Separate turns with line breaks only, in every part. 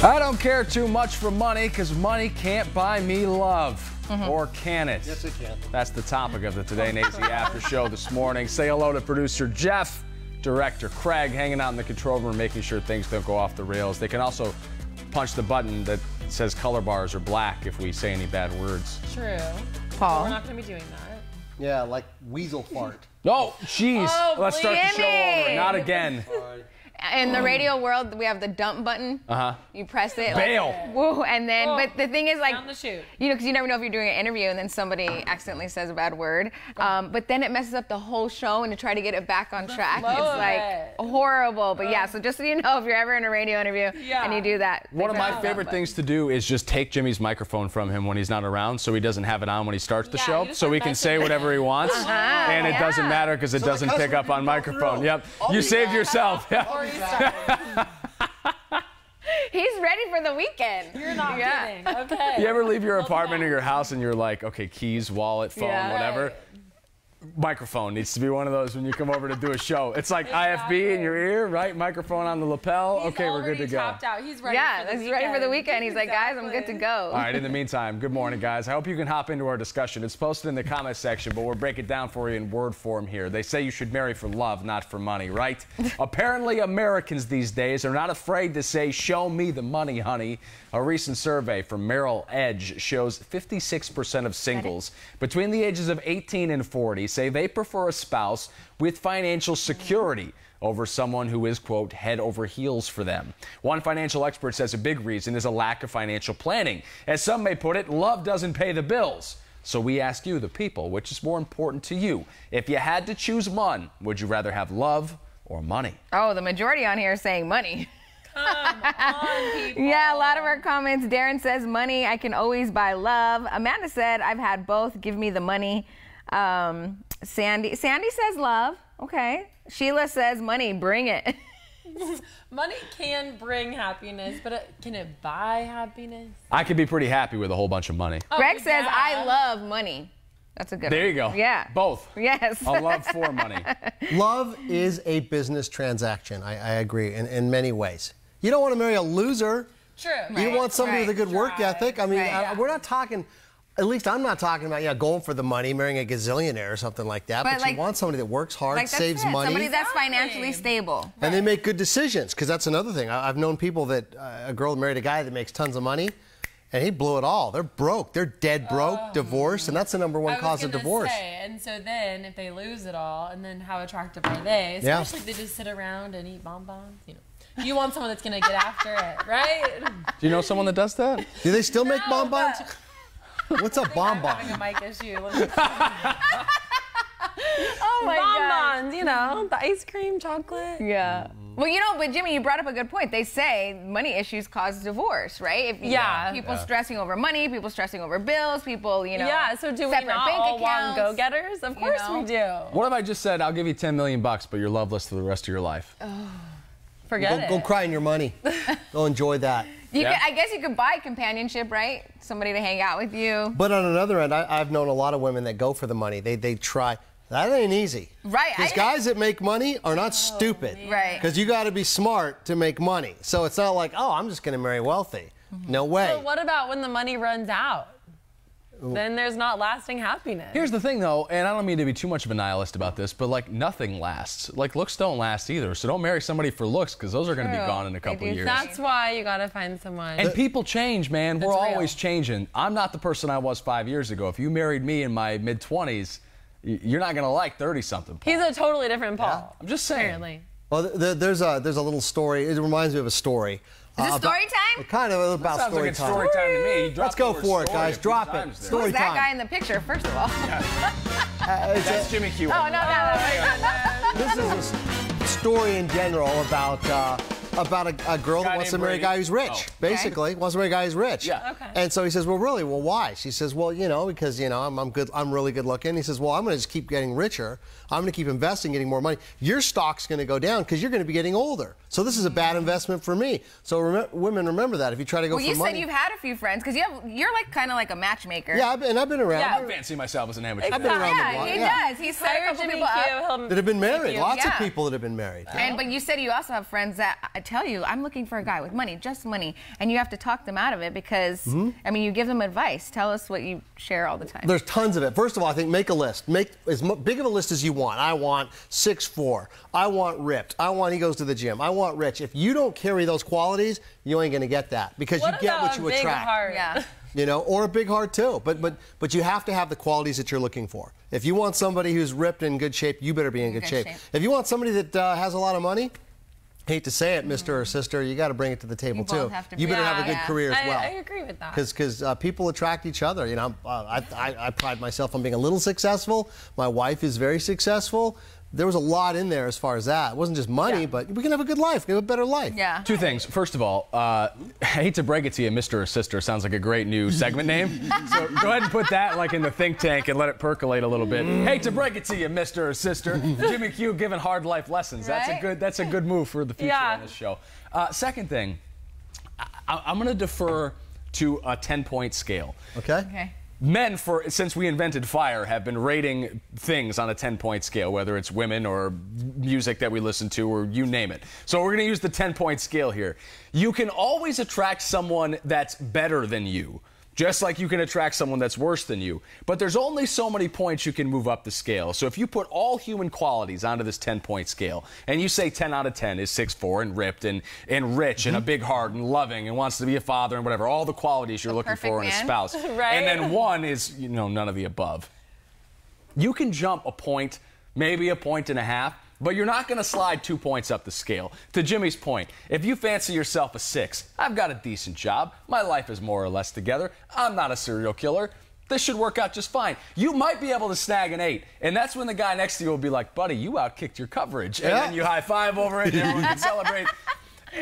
I don't care too much for money because money can't buy me love. Or can it?
Yes, it can.
That's the topic of the Today in AZ After Show this morning. Say hello to producer Jeff, director Craig, hanging out in the control room, making sure things don't go off the rails. They can also punch the button that says color bars are black if we say any bad words.
True.
Paul.
We're not going to be doing that.
Yeah, like weasel fart.
Oh, jeez.
Oh,
Let's start the show over.
Jimmy.
Not again.
In the radio world, we have the dump button. You press it.
Bail.
Like, woo, and then, but the thing is, like,
Down the chute.
you know, because you never know if you're doing an interview and then somebody accidentally says a bad word. But then it messes up the whole show, and to try to get it back on track,
flow
it's
of
like
it.
horrible. But yeah, so just so you know, if you're ever in a radio interview and you do that.
One of
press
my
the dump
favorite
button.
things to do is just take Jimmy's microphone from him when he's not around so he doesn't have it on when he starts the
Yeah,
show
you just
so he
start
can say
messing
whatever he wants. And it
yeah.
doesn't matter because it
So the
doesn't pick
customer
up on
can
microphone.
through.
Yep.
I'll
You
be
saved
back.
yourself. Yeah.
Or you start.
He's ready for the weekend.
You're not kidding. Okay.
You ever leave your
Love
apartment
that.
or your house and you're like, okay, keys, wallet, phone,
Yeah.
whatever. Microphone needs to be one of those when you come over to do a show. It's like
Exactly.
IFB in your ear, right? Microphone on the lapel.
He's
okay, we're good to
already
go.
tapped out. He's ready
Yeah,
for the
he's ready for the weekend. He's like, guys, I'm good to go.
All right, in the meantime, good morning, guys. I hope you can hop into our discussion. It's posted in the comment section, but we'll break it down for you in word form here. They say you should marry for love, not for money, right? Apparently, Americans these days are not afraid to say, show me the money, honey. A recent survey from Merrill Edge shows 56% of singles between the ages of 18 and 40 say they prefer a spouse with financial security over someone who is, quote, head over heels for them. One financial expert says a big reason is a lack of financial planning. As some may put it, love doesn't pay the bills. So we ask you, the people, which is more important to you? If you had to choose one, would you rather have love or money?
Oh, the majority on here is saying money.
Come on, people.
Yeah, a lot of our comments. Darren says money, I can always buy love. Amanda said, I've had both, give me the money. Sandy says love. Okay. Sheila says money, bring it.
Money can bring happiness, but can it buy happiness?
I could be pretty happy with a whole bunch of money.
Greg says,
yeah.
I love money. That's a good
There
one.
you go.
Yeah.
Both.
Yes.
A love for money.
Love is a business transaction. I agree in many ways. You don't want to marry a loser.
True.
You want somebody with a good work
Drive.
ethic. I mean,
Right.
we're not talking. At least I'm not talking about going for the money, marrying a gazillionaire or something like that.
But,
But
like-
you want somebody that works hard,
Like, that's
saves
it.
money,
Somebody that's
Exactly.
financially stable.
and they make good decisions. Because that's another thing. I've known people that a girl married a guy that makes tons of money, and he blew it all. They're broke. They're dead broke, divorced, and that's the number one
I was
cause of
gonna
divorce.
Say, and so then if they lose it all, and then how attractive are they?
Yeah.
Especially if they just sit around and eat bonbons. You want someone that's gonna get after it, right?
Do you know someone that does that?
Do they still make
No,
bonbons?
but-
What's a
I'm
bonbon?
having a mic issue.
Oh my God.
Bonbons, the ice cream, chocolate.
Yeah. Well, but Jimmy, you brought up a good point. They say money issues cause divorce, right? If,
Yeah.
People stressing over money, people stressing over bills, people,
Yeah, so do we
separate
not
bank
all
accounts.
want go-getters? Of course
know?
we do.
What if I just said, I'll give you 10 million bucks, but you're loveless for the rest of your life?
Forget it.
Go cry in your money. Go enjoy that.
Yeah.
I guess you could buy companionship, right? Somebody to hang out with you.
But on another end, I've known a lot of women that go for the money. They try. That ain't easy.
Right,
Because guys that make money are not stupid.
Right.
Because you got to be smart to make money. So it's not like, oh, I'm just going to marry wealthy. No way.
But what about when the money runs out? Then there's not lasting happiness.
Here's the thing, though, and I don't mean to be too much of a nihilist about this, but, like, nothing lasts. Like, looks don't last either, so don't marry somebody for looks, because those are going to be
True.
gone in a
They
couple
do
years.
That's why you gotta find someone.
And people change, man. We're
That's real.
always changing. I'm not the person I was 5 years ago. If you married me in my mid-20s, you're not going to like 30-something.
He's a totally different Paul.
I'm just saying.
Apparently.
Well, there's a little story. It reminds me of a story.
Is it story time?
Kind of about
Sounds
story
like it's
time.
story time to me. You dropped
Let's go
the word
for it,
story
guys.
a few
Drop it.
times there.
Story
Who's that
time.
guy in the picture, first of all?
That's Jimmy Q.
Oh, no, that.
This is a story in general about a girl that
Guy
wants to
named
marry a
Brady.
guy who's rich.
Oh.
Basically, wants to marry a guy who's rich.
Yeah.
Okay.
And so he says, well, really, well, why? She says, well, because I'm good. I'm really good looking. He says, well, I'm going to just keep getting richer. I'm going to keep investing, getting more money. Your stock's going to go down because you're going to be getting older. So this is a bad investment for me. So women, remember that if you try to go
Well,
for
you
money.
said you've had a few friends, because you're like kind of like a matchmaker.
Yeah, I've been around.
Yeah.
I fancy myself as an amateur.
I've been around the
Yeah,
block.
he
Yeah.
does. He's set a
Hire
couple
Jimmy
people
Q.
up.
He'll
That have been married.
you.
Lots of
Yeah.
people that have been married.
But you said you also have friends that tell you, I'm looking for a guy with money, just money, and you have to talk them out of it because, I mean, you give them advice. Tell us what you share all the time.
There's tons of it. First of all, I think make a list. Make as big of a list as you want. I want 6'4". I want ripped. I want he goes to the gym. I want rich. If you don't carry those qualities, you ain't going to get that because you get what you attract.
Heart?
Yeah.
You know, or a big heart too. But you have to have the qualities that you're looking for. If you want somebody who's ripped and in good shape, you better be in good shape. If you want somebody that has a lot of money, hate to say it, Mr. or Sister, you got to bring it to the table too. You better have a good career as well.
I agree with that.
Because people attract each other. You know, I pride myself on being a little successful. My wife is very successful. There was a lot in there as far as that. It wasn't just money, but we can have a good life, have a better life.
Yeah.
Two things. First of all, I hate to break it to you, Mr. or Sister sounds like a great new segment name. So go ahead and put that like in the think tank and let it percolate a little bit. Hate to break it to you, Mr. or Sister. Jimmy Q giving hard life lessons.
Right?
That's a good move for the future on this show. Second thing, I'm going to defer to a 10-point scale.
Okay.
Men, since we invented fire, have been rating things on a 10-point scale, whether it's women or music that we listen to or you name it. So we're going to use the 10-point scale here. You can always attract someone that's better than you, just like you can attract someone that's worse than you. But there's only so many points you can move up the scale. So if you put all human qualities onto this 10-point scale, and you say 10 out of 10 is 6'4" and ripped and rich and a big heart and loving and wants to be a father and whatever, all the qualities you're looking for in a spouse.
Right?
And then 1 is, you know, none of the above. You can jump a point, maybe a point and a half, but you're not going to slide 2 points up the scale. To Jimmy's point, if you fancy yourself a 6, I've got a decent job. My life is more or less together. I'm not a serial killer. This should work out just fine. You might be able to snag an 8, and that's when the guy next to you will be like, buddy, you outkicked your coverage. And then you high-five over it, and everyone can celebrate.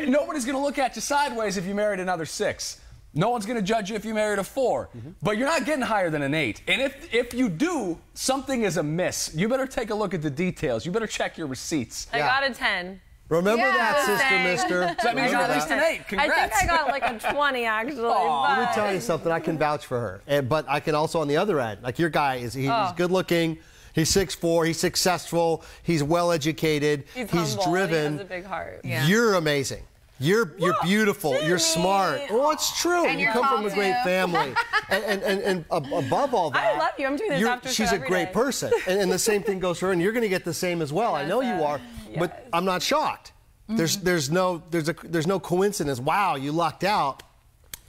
Nobody's going to look at you sideways if you married another 6. No one's going to judge you if you married a 4. But you're not getting higher than an 8. And if you do, something is amiss. You better take a look at the details. You better check your receipts.
I got a 10.
Remember that, sister, mister.
So that means you're at least an 8. Congrats.
I think I got like a 20, actually.
Let me tell you something. I can vouch for her. But I can also, on the other end, like your guy, he's good looking. He's 6'4", he's successful, he's well-educated, he's
humble,
driven.
he has a big heart.
Yeah.
You're amazing. You're beautiful.
Jimmy.
You're smart. Oh, it's true.
And
you
you're
come from a
tall,
great
too.
family. and above all that,
I love you. I'm doing this after
she's
show
a
every
great
day.
person. And the same thing goes for her, and you're going to get the same as well. I know you are, but I'm not shocked. There's no coincidence. Wow, you lucked out.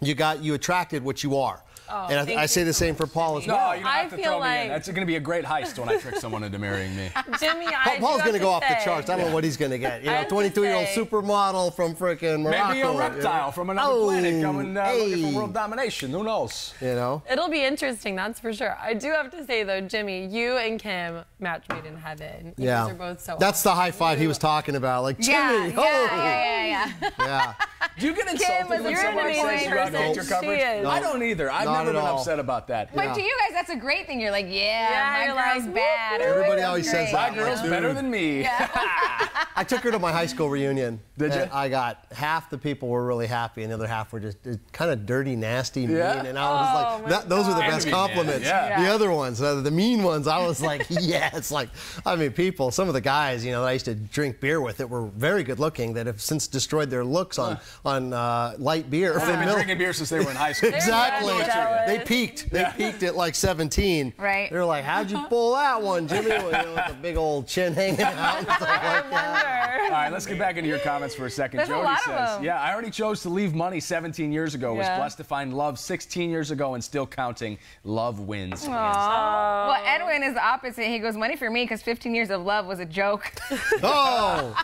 You attracted what you are.
Oh,
and I say the same for Paul as well.
No, you don't have to throw me in. That's going to be a great heist when I trick someone into marrying me.
Jimmy,
Paul's going to go off the charts. I don't know what he's going to get. You know, 22-year-old supermodel from frickin' Morocco.
Maybe a reptile from another planet coming looking for world domination. Who knows?
You know?
It'll be interesting, that's for sure. I do have to say, though, Jimmy, you and Kim, match made in heaven. You guys are both so
That's the high five he was talking about. Like, Jimmy,
Yeah.
Do you get insulted when
you're an
somebody
amazing
says you
person.
outkicked your coverage?
She is.
I don't either. I've
Not
never
at
been
all.
upset about that.
But to you guys, that's a great thing. You're like, my
you're
girl's
like,
bad.
woo,
or
Everybody
my
always
girl's
says
great,
My
that.
girl's
Dude.
better than me.
I took her to my high school reunion.
Did you?
And I got half the people were really happy, and the other half were just kind of dirty, nasty, mean.
Yeah?
And I was like, those are the best
Envy man,
compliments.
yeah.
The other ones, the mean ones, I was like, yes. Like, I mean, some of the guys, that I used to drink beer with that were very good looking that have since destroyed their looks on light beer.
They've been drinking beer since they were in high school.
Exactly.
jealous.
They peaked. They peaked at like 17.
Right.
They're like, how'd you pull that one, Jimmy? With the big old chin hanging out. and stuff like that.
All right, let's get back into your comments for a second.
There's a
Jody
lot of
says,
them.
yeah, I already chose to leave money 17 years ago. Was
Yeah.
blessed to find love 16 years ago and still counting. Love wins.
Well, Edwin is the opposite. He goes, money for me because 15 years of love was a joke.
Oh,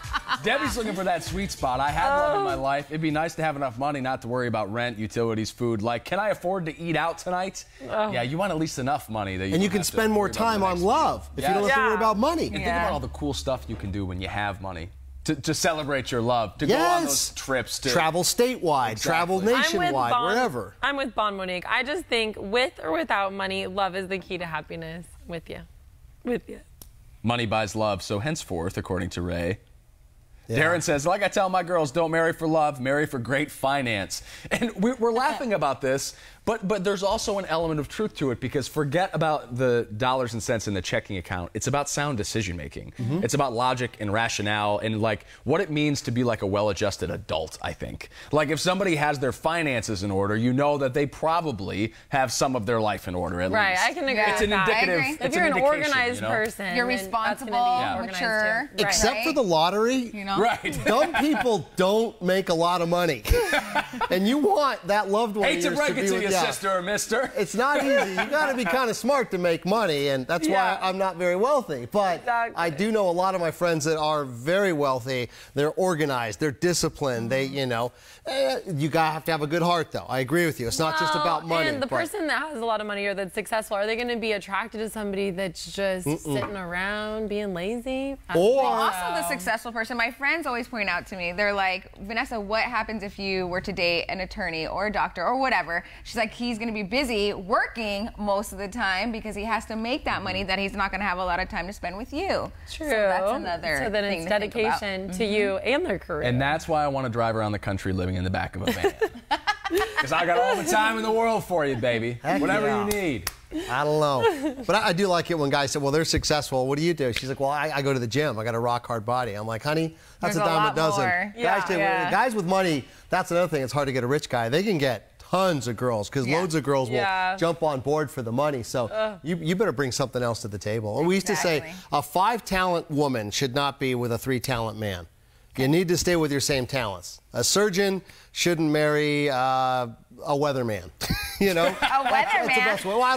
Debbie's looking for that sweet spot. I had love in my life. It'd be nice to have enough money not to worry about rent, utilities, food. Like, can I afford to eat out tonight? Yeah, you want at least enough money that you
and you
don't
can
have to
spend more
worry about
time
the
on
next
love if you don't have to worry about money.
And think about all the cool stuff you can do when you have money. To celebrate your love, to go on those trips, to
travel statewide, travel nationwide, wherever.
I'm with Bon Monique. I just think with or without money, love is the key to happiness. With you. With you.
Money buys love, so henceforth, according to Ray. Darren says, like I tell my girls, don't marry for love, marry for great finance. And we're laughing about this, But there's also an element of truth to it, because forget about the dollars and cents in the checking account. It's about sound decision making. It's about logic and rationale and like what it means to be like a well-adjusted adult, I think. Like if somebody has their finances in order, you know that they probably have some of their life in order at
Right,
least.
I can agree
It's
with
an
that.
indicative.
I agree.
It's
If you're an
indication,
organized
you know?
person,
You're
then that's gonna
responsible,
be organized
mature.
too.
Except for the lottery,
You know?
Right.
dumb people don't make a lot of money. And you want that loved one
Hate
of
to
yours
break
be
it to
with
you, sister or mister.
It's not easy. You got to be kind of smart to make money, and that's why I'm not very wealthy. But
Exactly.
I do know a lot of my friends that are very wealthy. They're organized. They're disciplined. They, you know, you have to have a good heart, though. I agree with you. It's not just about money.
And the
but-
person that has a lot of money or that's successful, are they going to be attracted to somebody that's just sitting around being lazy? I don't
Or-
think
Also,
so.
the successful person, my friends always point out to me, they're like, Vanessa, what happens if you were to date an attorney or a doctor or whatever? She's like, he's going to be busy working most of the time because he has to make that money that he's not going to have a lot of time to spend with you.
True.
So that's another
So then
thing
it's
to think about.
dedication to you and their career.
And that's why I want to drive around the country living in the back of a van. Because I got all the time in the world for you, baby.
Heck
Whatever
yeah.
you need.
I don't know. But I do like it when guys say, well, they're successful. What do you do? She's like, well, I go to the gym. I got a rock hard body. I'm like, honey, that's
There's
a
a
dime a
lot
dozen.
more.
Guys with money, that's another thing. It's hard to get a rich guy. They can get tons of girls because loads of girls will jump on board for the money. So you better bring something else to the table. And we used to say
Exactly.
a 5-talent woman should not be with a 3-talent man. You need to stay with your same talents. A surgeon shouldn't marry a weatherman. You know, that's the
weatherman?
best way. Well, I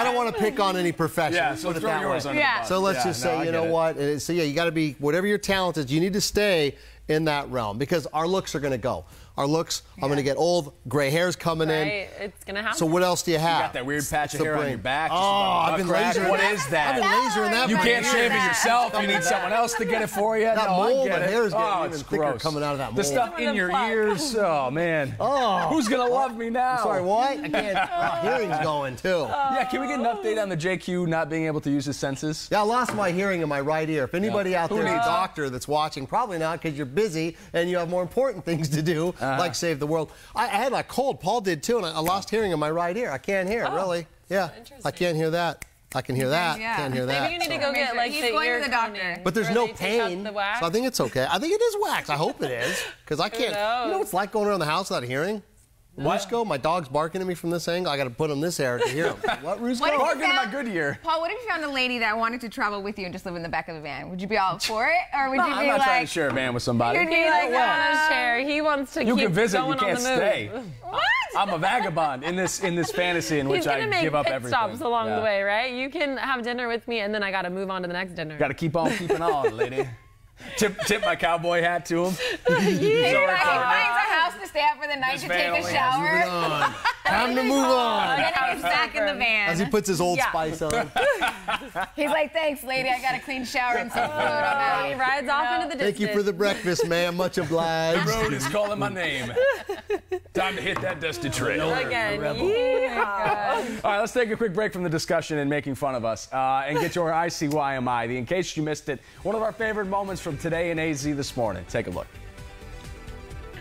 don't want to pick on any profession.
Yeah,
Let's
so
put it
throw
that
yours
way.
under the bus.
So let's
Yeah,
just
no,
say,
I
you
get
know
it.
what? So yeah, you got to be whatever your talent is. You need to stay in that realm because our looks are going to go. Our looks. I'm going to get old. Gray hair's coming in.
Right, it's going to happen.
So what else do you have?
You got that weird patch of
the
hair on
brain.
your back.
Oh,
just above
I've
the
been
butt crack.
lasering.
What is that?
I've been lasering that.
You
for
can't
years.
shave it yourself. You need someone else to get it for you.
That
No,
mole,
I get
my
it.
hair's getting
Oh,
even
it's
thicker
gross.
coming out of that
The
mole.
stuff in your
Plaque.
ears. Oh man.
Oh.
Who's gonna love me now?
Sorry, what? I can't. My hearing's going too.
Yeah, can we get an update on the JQ not being able to use his senses?
Yeah, I lost my hearing in my right ear. If anybody out
Who
there is a
needs it?
doctor that's watching, probably not because you're busy and you have more important things to do, like save the world. I had a cold. Paul did too, and I lost hearing in my right ear. I can't hear it, really. Yeah, I can't hear that. I can hear that.
Yeah.
Can't hear that.
Maybe you need to go get like
He's
the
going to
ear
the doctor.
cleaning,
But there's
where
no
they take out
pain,
the wax.
so I think it's okay. I think it is wax. I hope it is, because I can't. You know what it's like going around the house without hearing? Rusco, my dog's barking at me from this angle. I got to put him this air to hear him. What, Rusco?
What if you
Barking in my
found-
good ear.
Paul, what if you found a lady that wanted to travel with you and just live in the back of the van? Would you be all for it? Or would
No,
you
I'm
be
not
like,
trying to share a van with somebody.
You'd be
He's
like,
on a chair. He wants to
You
keep
can visit, you
going
can't
on the move.
stay.
what?
I'm a vagabond in this fantasy in which
He's gonna
I
make
give up
pit
everything.
stops along
Yeah.
the way, right? You can have dinner with me, and then I got to move on to the next dinner.
Got to keep on keeping on, lady. Tip my cowboy hat to him.
He
Sorry,
finds
Carter.
a house to stay at for the night
This
to
van
take a
only
shower.
On. Time to move on.
Then he gets back in the van.
As he puts his Old
Yeah.
Spice on.
He's like, thanks, lady. I got a clean shower and some food.
He
I'm out.
rides off into the distance.
Thank you for the breakfast, ma'am. Much obliged.
The road is calling my name. Time to hit that dusty trail.
Again. Yeehaw.
All right, let's take a quick break from the discussion and making fun of us and get your ICYMI. In case you missed it, one of our favorite moments from today in AZ this morning. Take a look.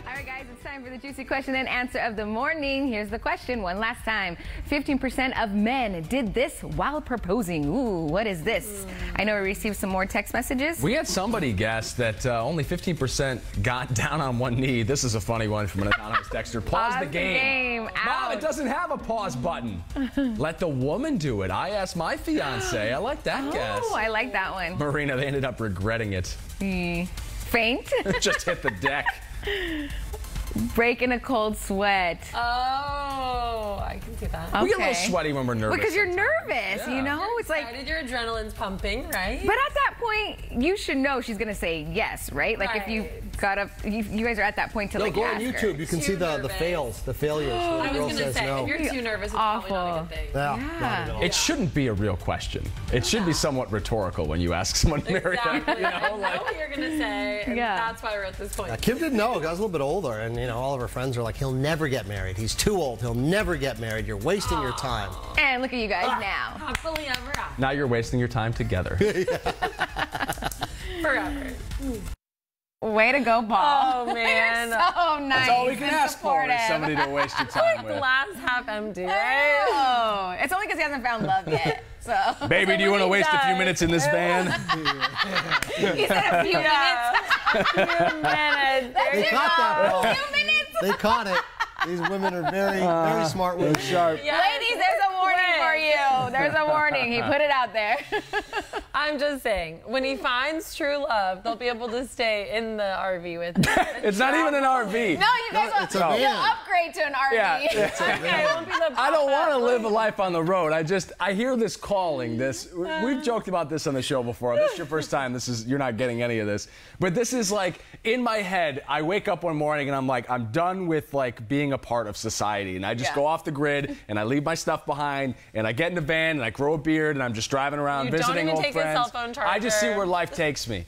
All right, guys, it's time for the juicy question and answer of the morning. Here's the question one last time. 15% of men did this while proposing. Ooh, what is this? I know we received some more text messages.
We had somebody guess that only 15% got down on one knee. This is a funny one from an anonymous texter. Pause the game. Mom,
Ouch.
it doesn't have a pause button. Let the woman do it. I asked my fiance. I like that guess.
Oh, I like that one.
Marina, they ended up regretting it.
Faint.
Just hit the deck.
Break in a cold sweat.
Oh, I can see that.
We get a little
Okay.
sweaty when we're nervous.
Because you're
sometimes.
nervous,
Yeah.
you know? It's like,
Excited, your adrenaline's pumping, right?
but at that point, you should know she's gonna say yes, right? Like if you
Right.
got up, you guys are at that point to
No,
like
go on
ask her.
YouTube. You can
Too
see the
nervous.
fails, the failures. Where
I
the
was
girl
gonna
says
say,
no.
if you're too nervous, it's probably not a good thing.
Yeah,
Yeah.
not at all.
It shouldn't be a real question. It should be somewhat rhetorical when you ask someone to marry them.
Exactly. I know what you're gonna say, and
Yeah.
that's why we're at this point.
Kim didn't know. I was a little bit older, and all of her friends are like, "He'll never get married. He's too old. He'll never get married. You're wasting your time."
And look at you guys now.
Happily ever after.
Now you're wasting your time together.
Forever.
Way to go, Paul.
Oh, man.
You're so nice.
That's all we can
and
ask for is
supportive.
somebody to waste your time with.
Glass half empty, right?
Oh, it's only because he hasn't found love yet. So.
Baby, do you want to
when he
waste a few
does-
minutes in this van?
He said a few minutes.
A few minutes. There
They
you
caught
go.
that, Paul.
2 minutes.
They caught it. These women are very smart women.
Sharp.
Yes.
Ladies, there's a warning for you. There's a warning. He put it out there.
I'm just saying, when he finds true love, they'll be able to stay in the RV with him.
It's not even an RV.
No, you guys
it's a
will
van.
upgrade to an RV.
Yeah.
Okay, it won't be the
I don't want to
pop-up.
live a life on the road. I hear this calling. We've joked about this on the show before. This is your first time. You're not getting any of this. But this is like, in my head, I wake up one morning and I'm like, I'm done with like being a part of society. And I just go off the grid and I leave my stuff behind and I get in the van and I grow a beard and I'm just driving around
You don't
visiting
even
old
take a
friends.
cell phone
I just see
charger.
where life takes me.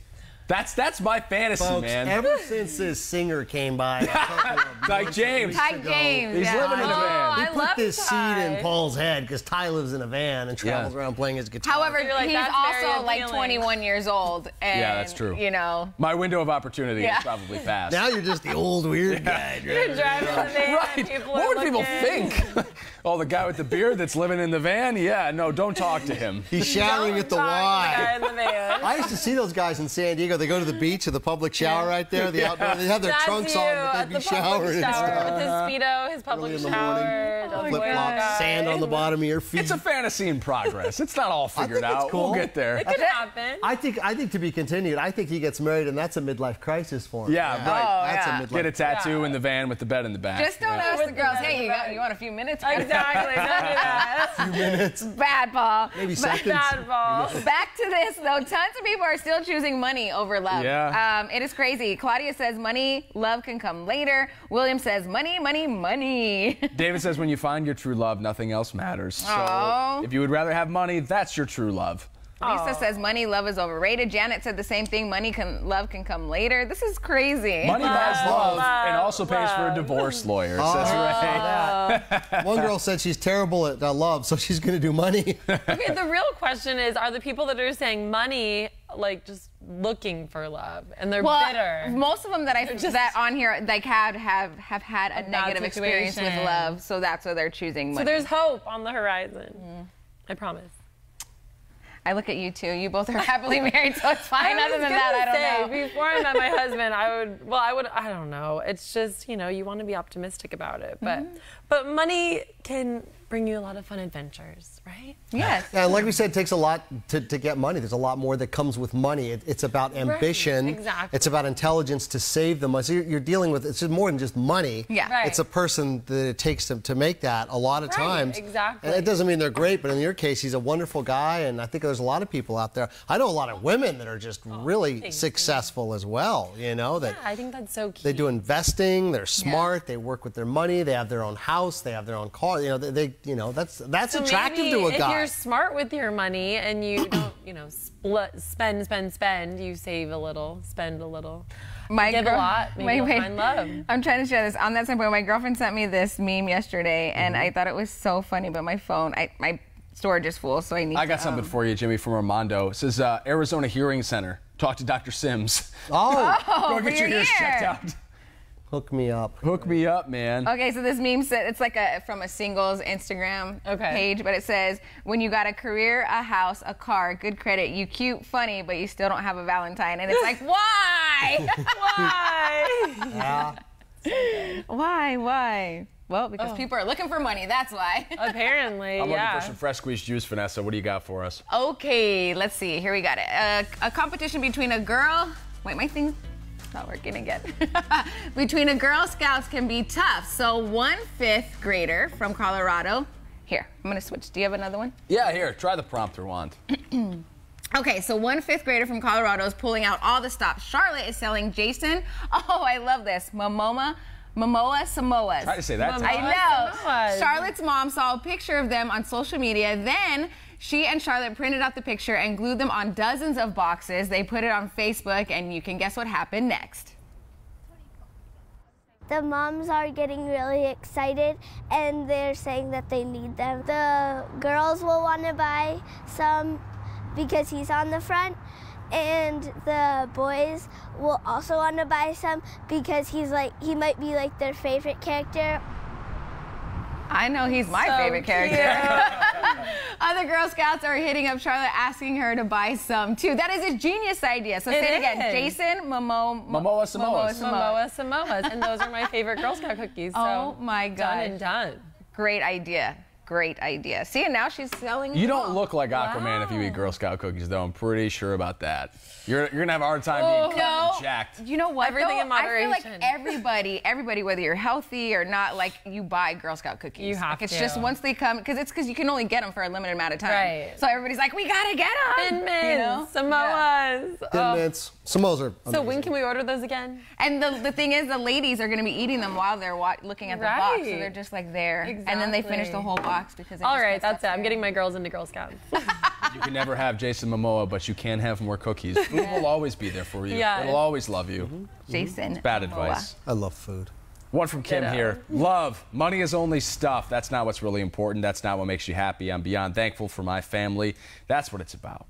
That's my fantasy,
Folks,
man.
ever since this singer came by, a couple of
Like
months
James.
Ty
ago,
James.
He's
yeah.
living in a van.
He
I
put
love
this seed
Ty.
in Paul's head because Ty lives in a van and travels around playing his guitar.
However,
You're like,
he's
that's very
also like
appealing.
21 years old. And,
Yeah, that's true.
You know.
My window of opportunity
Yeah.
is probably past.
now you're just the old weird guy.
You're driving the van.
Right.
People
What
are
would people
looking.
think? Oh, the guy with the beard that's living in the van? Yeah, no, don't talk to him.
He's showering at the
Talk to
Y.
the guy in the van.
I used to see those guys in San Diego. They go to the beach or the public shower right there, the outdoor. They have their
That's
trunks
you
on,
at
but they'd
the
be
public
showering and
shower
stuff.
with his Speedo, his public
Early in the
shower.
morning,
the
flip flops,
guy.
sand on the bottom of your feet.
It's a fantasy in progress. It's not all figured
think it's
out.
cool.
We'll get there.
It could happen.
I think to be continued. I think he gets married, and that's a midlife crisis for him.
Yeah, right.
That's
yeah.
a midlife.
Get a tattoo in the van with the bed in the back.
Just don't
Yeah.
ask
With
the
the
girls,
bed
hey,
in the back.
you want a few minutes?
Exactly. Don't do that.
minutes,
Bad, Paul.
maybe
But
seconds.
Bad ball.
Back to this, though. Tons of people are still choosing money over love.
Yeah.
It is crazy. Claudia says money, love can come later. William says money, money, money.
David says when you find your true love, nothing else matters.
Aw.
So if you would rather have money, that's your true love.
Lisa says money, love is overrated. Janet said the same thing. Love can come later. This is crazy.
Money buys love and
love,
also pays for a
love.
divorce lawyer,
Oh,
says Ray.
One girl said she's terrible at love, so she's going to do money.
Okay, the real question is, are the people that are saying money like just looking for love and they're bitter?
Most of them that on here like have had a
bad
negative experience with
situation.
love, so that's why they're choosing money.
So there's hope on the horizon. I promise.
I look at you two. You both are happily married, so it's fine.
I
Other
was
than
gonna
that, I
say,
don't know.
Before I met my husband, I don't know. It's just, you want to be optimistic about it. But money can bring you a lot of fun adventures, right?
Yes.
Yeah, and like we said, it takes a lot to get money. There's a lot more that comes with money. It's about ambition.
exactly.
It's about intelligence to save the money. So you're dealing with, it's just more than just money.
Yeah.
Right.
It's a person that it takes to make that a lot of
Right,
times.
exactly.
And it doesn't mean they're great, but in your case, he's a wonderful guy, and I think there's a lot of people out there. I know a lot of women that are just really
thank
successful as well, that
Yeah, I think that's so key.
they do investing, they're smart, they work with their money, they have their own house, they have their own car. That's
So
attractive
maybe
to a
if
guy.
you're smart with your money and you don't, spend, you save a little, spend a little. Give a lot, maybe you'll find love.
I'm trying to share this. On that same point, my girlfriend sent me this meme yesterday, and I thought it was so funny, but my phone, my storage is full, so I need
I got something for you, Jimmy, from Armando. It says Arizona Hearing Center. Talk to Dr. Sims.
Oh,
Go
for
get your
your
ears checked
ear.
out.
hook me up.
Hook me up, man.
Okay, so this meme said it's like from a singles Instagram page, but it says, when you got a career, a house, a car, good credit, you cute, funny, but you still don't have a Valentine. And it's like, why?
Why?
Yeah.
Why? Well, because people are looking for money, that's why.
Apparently,
I'm
yeah.
looking for some fresh squeezed juice, Vanessa. What do you got for us?
Okay, let's see. Here we got it. A competition between a girl. Wait, my thing's not working again. Between a Girl Scouts can be tough. So one 5th grader from Colorado. Here, I'm gonna switch. Do you have another one?
Yeah, here, try the prompter wand.
Okay, so one 5th grader from Colorado is pulling out all the stops. Charlotte is selling Jason. Oh, I love this. Momoa Samoas.
Try to say that.
Momoa.
I know.
Samoas.
Charlotte's mom saw a picture of them on social media. Then she and Charlotte printed out the picture and glued them on dozens of boxes. They put it on Facebook, and you can guess what happened next.
The moms are getting really excited and they're saying that they need them. The girls will want to buy some because he's on the front, and the boys will also want to buy some because he might be like their favorite character.
I know he's my favorite character. Other Girl Scouts are hitting up Charlotte, asking her to buy some too. That is a genius idea. So say it again. Jason,
Momoa Samoas.
Momoa Samoas. And those are my favorite Girl Scout cookies. So
oh my God.
Done and done.
Great idea. Great idea. See, and now she's selling.
You don't look like Aquaman if you eat Girl Scout cookies, though. I'm pretty sure about that. You're gonna have a hard time being cut and jacked.
You know what?
Everything in moderation.
I feel like everybody, whether you're healthy or not, like you buy Girl Scout cookies.
You have
It's
to.
just once they come, because you can only get them for a limited amount of time.
Right.
So everybody's like, we gotta get them.
Thin Mints,
You know?
Samoas.
Thin Mints. Samoas are amazing.
So when can we order those again?
And the thing is, the ladies are going to be eating them while they're looking at the box, so
Right.
they're just like there, and then they finish the whole box because.
All right, that's it. I'm getting my girls into Girl Scouts.
You can never have Jason Momoa, but you can have more cookies. Food will always be there for you.
Yeah.
It'll always love you.
Jason.
It's bad
Momoa.
advice.
I love food.
One from Kim
Ditto.
here. Love. Money is only stuff. That's not what's really important. That's not what makes you happy. I'm beyond thankful for my family. That's what it's about.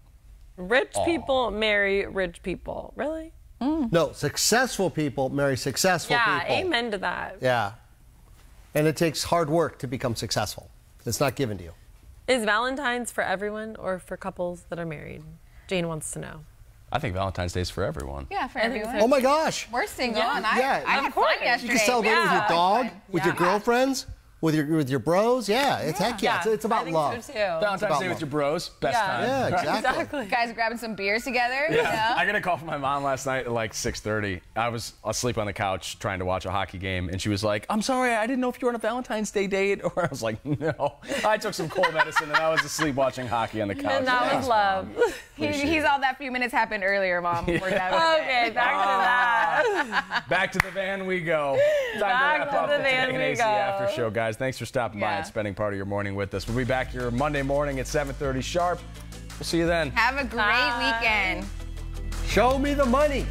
Rich people marry rich people. Really?
No, successful people marry successful
Yeah,
people.
amen to that.
Yeah. And it takes hard work to become successful. It's not given to you.
Is Valentine's for everyone or for couples that are married? Jane wants to know.
I think Valentine's Day is for everyone.
Yeah, for
I think
everyone.
so.
Oh my gosh.
We're single,
Yeah.
and I
Yeah,
had fun yesterday.
You can celebrate with your dog, with your
Yeah.
girlfriends, with your bros. Yeah, it's heck yeah. It's
I
about
think
love.
So too.
Valentine's
about
Day with
love.
your bros. Best
Yeah.
time.
Yeah, exactly.
Exactly.
Guys grabbing some beers together.
Yeah.
You know?
I got a call from my mom last night at like 6:30. I was asleep on the couch trying to watch a hockey game, and she was like, "I'm sorry, I didn't know if you were on a Valentine's Day date." Or I was like, "No, I took some cold medicine and I was asleep watching hocky on the couch."
And that
Thanks,
was love.
Mom.
He's all that few minutes happened earlier, Mom. We're done with it.
Okay, back to that.
Back to the van we go. Time
Back
to wrap
to
up
the
the
van
Jay
we
and AC
go.
After Show, guys. Thanks for stopping by
Yeah.
and spending part of your morning with us. We'll be back here Monday morning at 7:30 sharp. We'll see you then.
Have a great weekend.
Show me the money.